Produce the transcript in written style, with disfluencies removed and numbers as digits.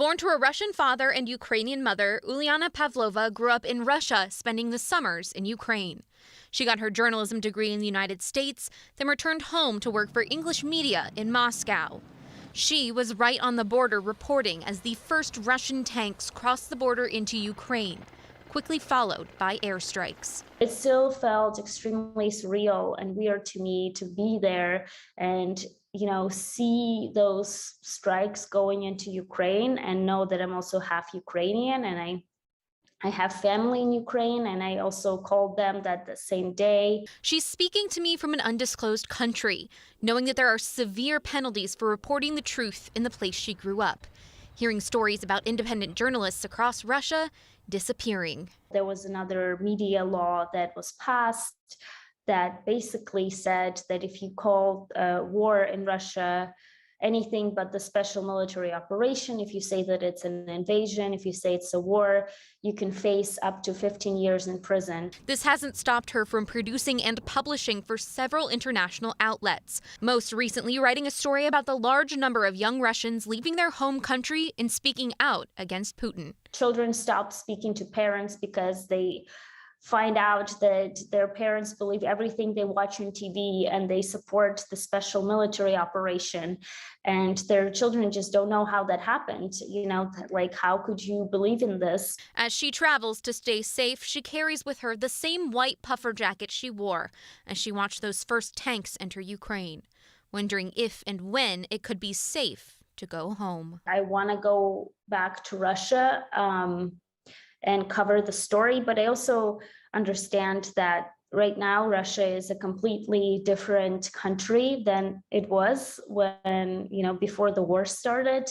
Born to a Russian father and Ukrainian mother, Uliana Pavlova grew up in Russia, spending the summers in Ukraine. She got her journalism degree in the United States, then returned home to work for English media in Moscow. She was right on the border reporting as the first Russian tanks crossed the border into Ukraine, quickly followed by airstrikes. It still felt extremely surreal and weird to me to be there and see those strikes going into Ukraine and know that I'm also half Ukrainian and I have family in Ukraine, and I also called them that the same day. She's speaking to me from an undisclosed country, knowing that there are severe penalties for reporting the truth in the place she grew up. Hearing stories about independent journalists across Russia disappearing. There was another media law that was passed that basically said that if you call war in Russia anything but the special military operation, if you say that it's an invasion, if you say it's a war, you can face up to 15 years in prison. This hasn't stopped her from producing and publishing for several international outlets, most recently writing a story about the large number of young Russians leaving their home country and speaking out against Putin. Children stop speaking to parents because they find out that their parents believe everything they watch on TV and they support the special military operation. And their children just don't know how that happened. Like, how could you believe in this? As she travels to stay safe, she carries with her the same white puffer jacket she wore as she watched those first tanks enter Ukraine, wondering if and when it could be safe to go home. I want to go back to Russia and cover the story, but I also understand that right now Russia is a completely different country than it was when, before the war started.